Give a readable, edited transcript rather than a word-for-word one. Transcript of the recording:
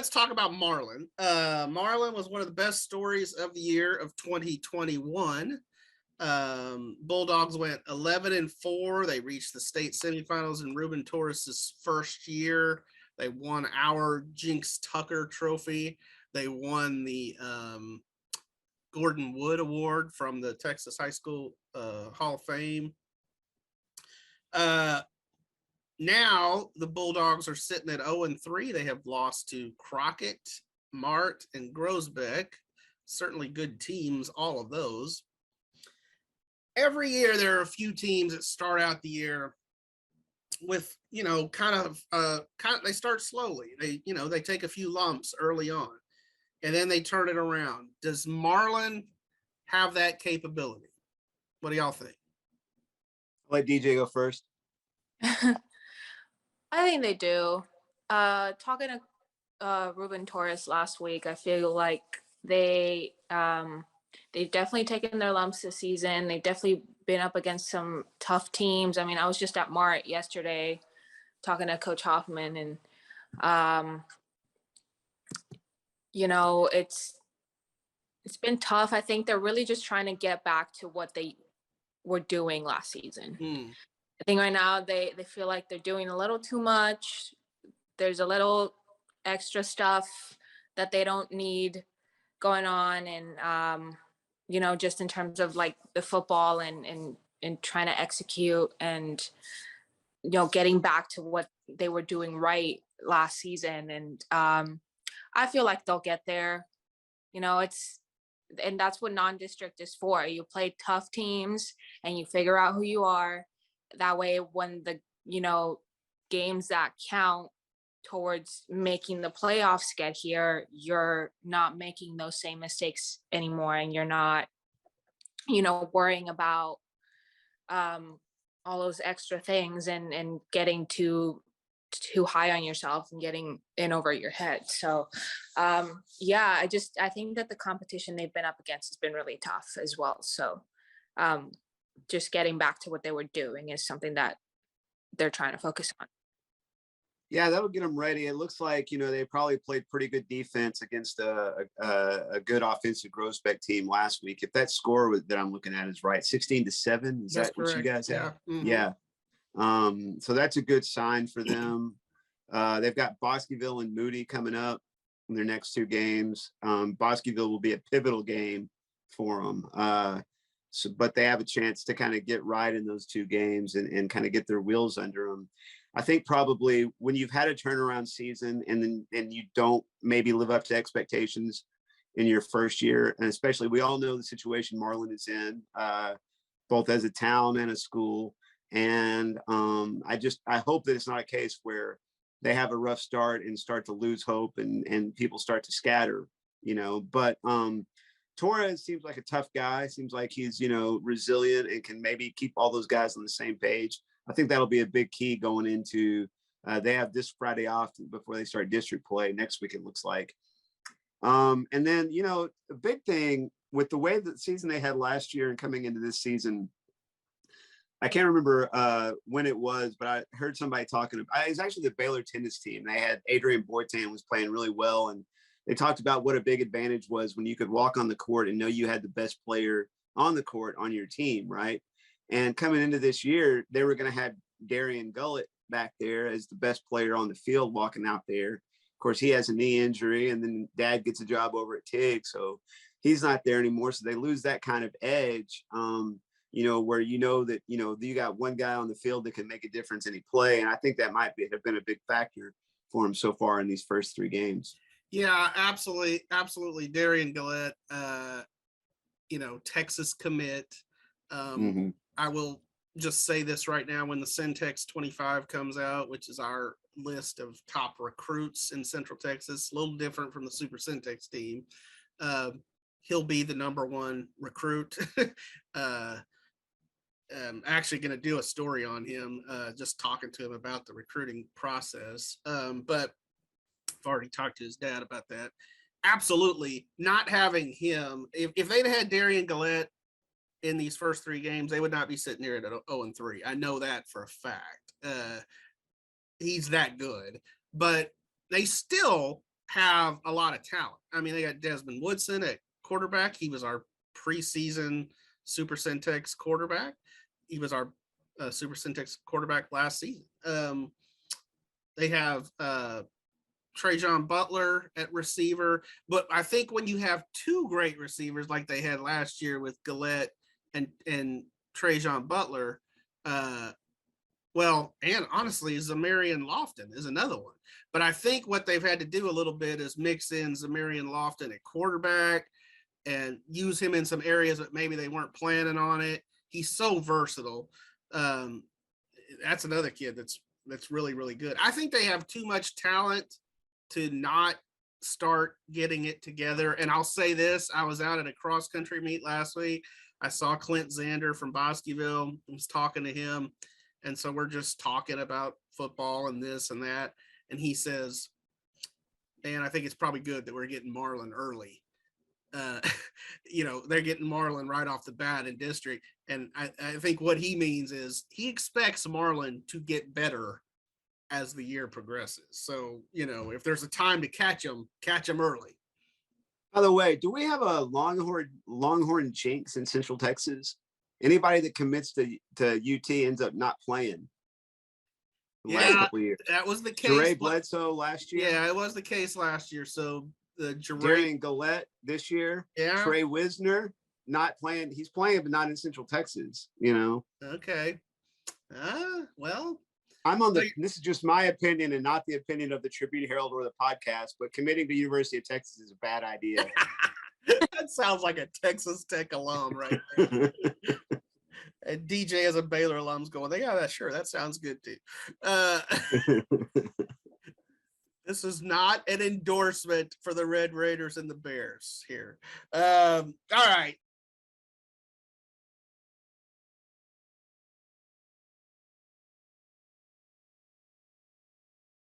let's talk about Marlin. Marlin was one of the best stories of the year of 2021. Bulldogs went 11-4. They reached the state semifinals in Ruben Torres's first year. They won our Jinx Tucker Trophy. They won the Gordon Wood Award from the Texas High School Hall of Fame. Now the Bulldogs are sitting at 0-3. They have lost to Crockett, Mart, and Grosbeck. Certainly good teams, all of those. Every year there are a few teams that start out the year with, kind of they start slowly. They take a few lumps early on and then they turn it around. Does Marlin have that capability? What do y'all think? I'll let DJ go first. I think they do. Talking to Ruben Torres last week, I feel like they've definitely taken their lumps this season. They've definitely been up against some tough teams. I mean, I was just at Mart yesterday talking to Coach Hoffman, and it's been tough. I think they're really just trying to get back to what they were doing last season. I think right now they feel like they're doing a little too much. There's a little extra stuff that they don't need going on. And, just in terms of like the football and trying to execute and, getting back to what they were doing right last season. And I feel like they'll get there. And that's what non-district is for. You play tough teams and you figure out who you are. That way, when the, games that count towards making the playoffs get here, you're not making those same mistakes anymore. And you're not, worrying about all those extra things and getting too high on yourself and getting in over your head. So, I think that the competition they've been up against has been really tough as well. So, just getting back to what they were doing is something that they're trying to focus on. Yeah, that'll get them ready. It looks like, they probably played pretty good defense against a good offensive Grosbeck team last week. If that score that I'm looking at is right, 16-7, is that what you guys have? Mm-hmm. Yeah. So that's a good sign for them. They've got Bosqueville and Moody coming up in their next two games. Bosqueville will be a pivotal game for them. But they have a chance to kind of get right in those two games and kind of get their wheels under them. I think probably when you've had a turnaround season and you don't maybe live up to expectations in your first year, and especially we all know the situation Marlin is in, both as a town and a school. And I hope that it's not a case where they have a rough start and start to lose hope and people start to scatter, but Torres seems like a tough guy. Seems like he's, resilient and can maybe keep all those guys on the same page. I think that'll be a big key going into, they have this Friday off before they start district play next week, it looks like. And then, a big thing with the way that season they had last year and coming into this season, I can't remember when it was, but I heard somebody talking about, it was actually the Baylor tennis team. They had Adrian Boytan was playing really well. And they talked about what a big advantage was when you could walk on the court and know you had the best player on the court on your team, right? And coming into this year, they were going to have Darian Gullett back there as the best player on the field walking out there. Of course, he has a knee injury, and then Dad gets a job over at TIG, so he's not there anymore. So they lose that kind of edge, where that, you got one guy on the field that can make a difference any play. And I think that might have been a big factor for him so far in these first three games. Yeah, absolutely. Absolutely. Darian Gullett, Texas commit. I will just say this right now, when the Centex 25 comes out, which is our list of top recruits in Central Texas, a little different from the Super Centex team. He'll be the number one recruit. I'm actually going to do a story on him, just talking to him about the recruiting process. But I've already talked to his dad about that. Absolutely not having him. If they'd had Darian Gullett in these first three games, they would not be sitting here at 0-3. I know that for a fact. He's that good, but they still have a lot of talent. I mean, they got Desmond Woodson at quarterback. He was our preseason Super Syntex quarterback. He was our Super Syntex quarterback last season. They have Trajan Butler at receiver. But I think when you have two great receivers like they had last year with Gillette and Trajan Butler, well, and honestly, Zamarian Lofton is another one. But I think what they've had to do a little bit is mix in Zamarian Lofton at quarterback and use him in some areas that maybe they weren't planning on it. He's so versatile. That's another kid that's really, really good. I think they have too much talent to not start getting it together. And I'll say this, I was out at a cross country meet last week. I saw Clint Zander from Bosqueville. I was talking to him. And so we're just talking about football and this and that. And he says, man, I think it's probably good that we're getting Marlin early. They're getting Marlin right off the bat in district. And I think what he means is he expects Marlin to get better as the year progresses. So, if there's a time to catch him early. By the way, do we have a Longhorn jinx in Central Texas? Anybody that commits to UT ends up not playing. Last couple of years. That was the case. Jere Bledsoe last year. Yeah, it was the case last year. So the Darian Gillette this year. Yeah. Trey Wisner not playing. He's playing, but not in Central Texas. Okay. Well. This is just my opinion and not the opinion of the Tribune-Herald or the podcast, but committing to University of Texas is a bad idea. That sounds like a Texas Tech alum right there. And DJ as a Baylor alum's going, yeah, sure, that sounds good too. This is not an endorsement for the Red Raiders and the Bears here. All right.